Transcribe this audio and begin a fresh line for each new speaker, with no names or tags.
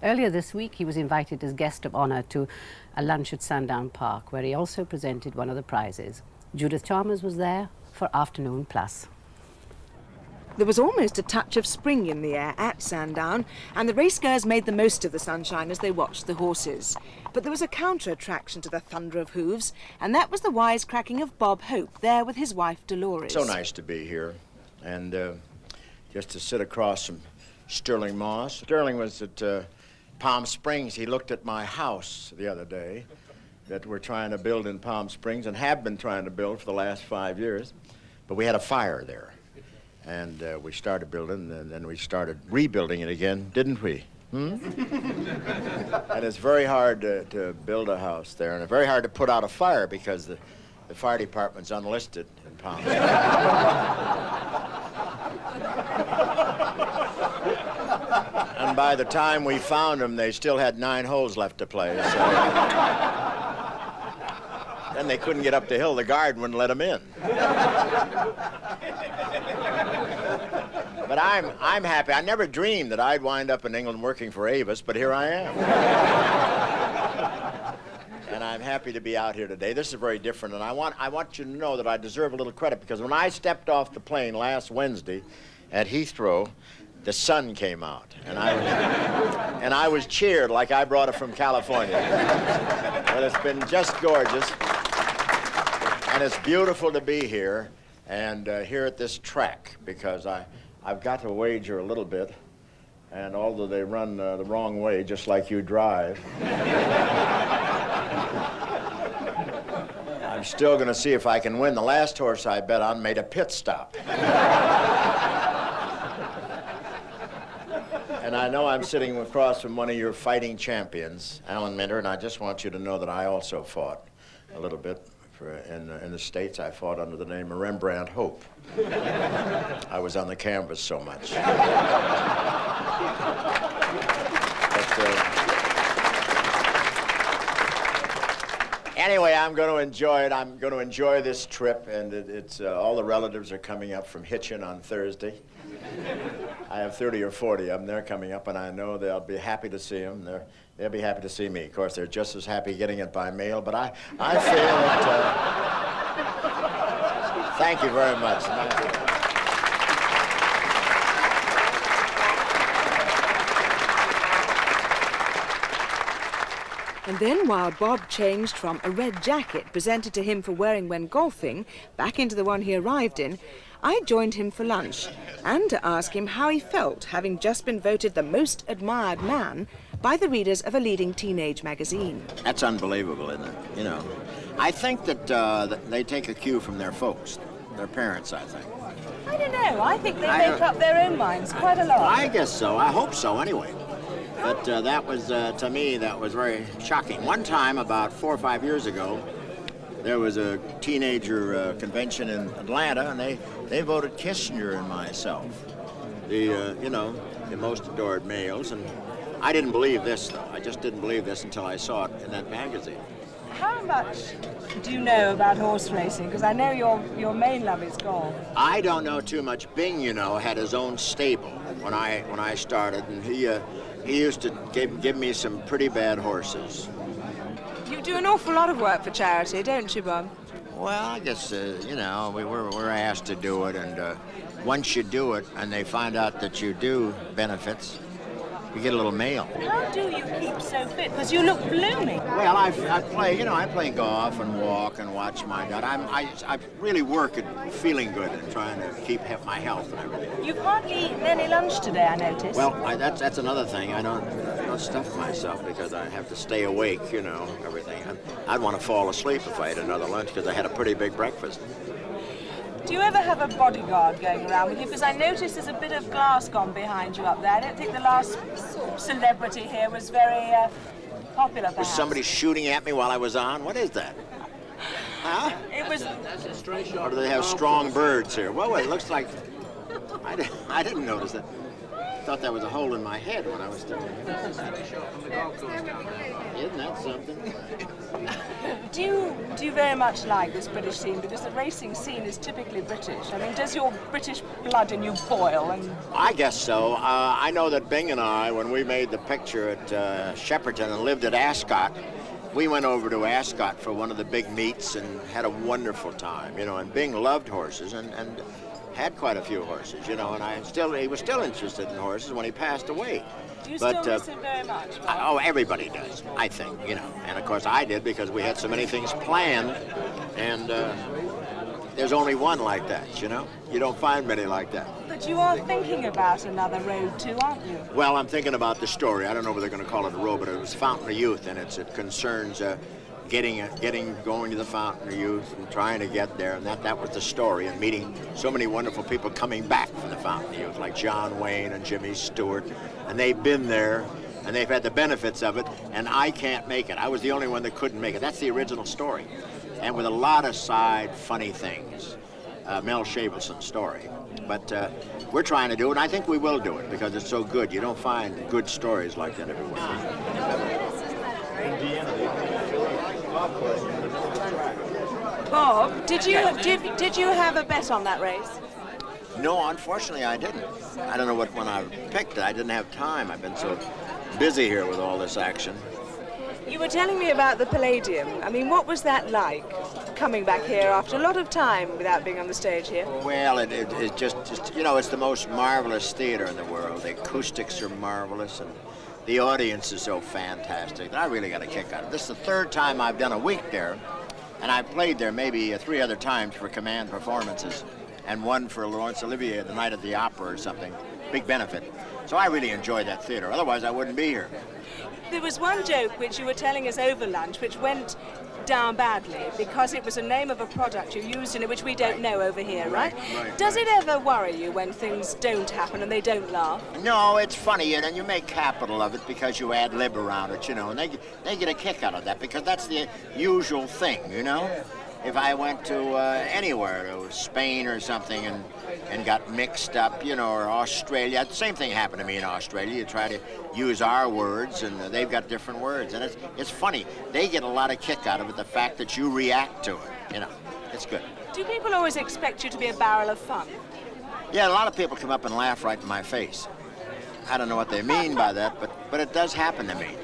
Earlier this week, he was invited as guest of honor to a lunch at Sandown Park, where he also presented one of the prizes. Judith Chalmers was there for Afternoon Plus.
There was almost a touch of spring in the air at Sandown, and the racegoers made the most of the sunshine as they watched the horses. But there was a counter-attraction to the thunder of hooves, and that was the wisecracking of Bob Hope, there with his wife Dolores.
So nice to be here, and just to sit across from Sterling Moss. Sterling was at Palm Springs. He looked at my house the other day that we're trying to build in Palm Springs and have been trying to build for the last 5 years. But we had a fire there. And we started building, and then we started rebuilding it again, didn't we? And it's very hard to build a house there, and it's very hard to put out a fire because the fire department's unlisted in Palm Springs. And by the time we found them, they still had 9 holes left to play. So then they couldn't get up the hill. The guard wouldn't let them in. But I'm happy. I never dreamed that I'd wind up in England working for Avis, but here I am. And I'm happy to be out here today. This is very different, and I want you to know that I deserve a little credit, because when I stepped off the plane last Wednesday at Heathrow, the sun came out, and I was cheered like I brought it from California. But it's been just gorgeous, and it's beautiful to be here, and here at this track, because I've got to wager a little bit, and although they run the wrong way, just like you drive, I'm still going to see if I can win. The last horse I bet on made a pit stop. And I know I'm sitting across from one of your fighting champions, Alan Minter, and I just want you to know that I also fought a little bit. In the States, I fought under the name of Rembrandt Hope. I was on the canvas so much. Anyway, I'm going to enjoy it. I'm going to enjoy this trip, and it's all the relatives are coming up from Hitchin on Thursday. I have 30 or 40 of them. They're coming up, and I know they'll be happy to see them. They'll be happy to see me. Of course, they're just as happy getting it by mail, but I feel that... Thank you very much.
And then, while Bob changed from a red jacket presented to him for wearing when golfing back into the one he arrived in, I joined him for lunch and to ask him how he felt having just been voted the most admired man by the readers of a leading teenage magazine.
That's unbelievable, isn't it? You know, I think that they take a cue from their folks, their parents, I think.
I don't know. I think they make up their own minds quite a lot.
I guess so. I hope so, anyway. But that was, to me, that was very shocking. One time, about 4 or 5 years ago, there was a teenager convention in Atlanta, and they voted Kissinger and myself, the most adored males. And I didn't believe this, though. I just didn't believe this until I saw it in that magazine.
How much do you know about horse racing? Because I know your main love is golf.
I don't know too much. Bing, had his own stable when I started, and he used to give me some pretty bad horses.
You do an awful lot of work for charity, don't you, Bob?
Well, I guess, we're asked to do it, and once you do it and they find out that you do benefits, you get a little mail.
How do you keep so fit? Because you look blooming.
Well, I play golf and walk and watch my gut. I really work at feeling good and trying to keep my health and everything.
You've hardly eaten any lunch today, I noticed.
Well, that's another thing. I don't stuff myself because I have to stay awake, everything. I'd want to fall asleep if I had another lunch because I had a pretty big breakfast.
Do you ever have a bodyguard going around with you? Because I noticed there's a bit of glass gone behind you up there. I don't think the last celebrity here was very popular, perhaps.
Was somebody shooting at me while I was on? What is that? Huh?
It was...
That's a stray shot.
Or do they have strong birds here? Well, it looks like... I didn't notice that. thought that was a hole in my head when I was still in here. Isn't that something?
Do you very much like this British scene? Because the racing scene is typically British. I mean, does your British blood in you boil? And
I guess so. I know that Bing and I, when we made the picture at Shepperton and lived at Ascot, we went over to Ascot for one of the big meets and had a wonderful time, you know, and Bing loved horses and had quite a few horses, you know, and he was still interested in horses when he passed away.
do you still miss him very much?
Oh, everybody does, I think, you know. And of course I did because we had so many things planned, and there's only one like that, you know. You don't find many like that.
But you are thinking about another road too, aren't you?
Well, I'm thinking about the story. I don't know if they're going to call it a road, but it was Fountain of Youth, and it concerns going to the Fountain of Youth and trying to get there, and that was the story, and meeting so many wonderful people coming back from the Fountain of Youth, like John Wayne and Jimmy Stewart, and they've been there, and they've had the benefits of it, and I can't make it. I was the only one that couldn't make it. That's the original story, and with a lot of side funny things. Mel Shabelson's story. But we're trying to do it, and I think we will do it because it's so good. You don't find good stories like that everywhere.
Bob, did you have a bet on that race?
No, unfortunately I didn't. I don't know when I picked it. I didn't have time. I've been so busy here with all this action.
You were telling me about the Palladium. I mean, what was that like, coming back here after a lot of time without being on the stage here?
Well, it just, you know, it's the most marvelous theater in the world. The acoustics are marvelous, and the audience is so fantastic. I really got a kick out of it. This is the third time I've done a week there, and I've played there maybe 3 other times for command performances, and one for Laurence Olivier the night at the opera or something. Big benefit. So I really enjoyed that theater. Otherwise, I wouldn't be here.
There was one joke which you were telling us over lunch which went down badly because it was a name of a product you used in it which we don't know over here, right? Does it ever worry you when things don't happen and they don't laugh?
No, it's funny, and you make capital of it because you ad lib around it, you know, and they get a kick out of that because that's the usual thing, you know? If I went to anywhere, to Spain or something, and got mixed up, you know, or Australia, the same thing happened to me in Australia. You try to use our words, and they've got different words, and it's funny. They get a lot of kick out of it, the fact that you react to it, you know. It's good.
Do people always expect you to be a barrel of fun?
Yeah, a lot of people come up and laugh right in my face. I don't know what they mean by that, but it does happen to me.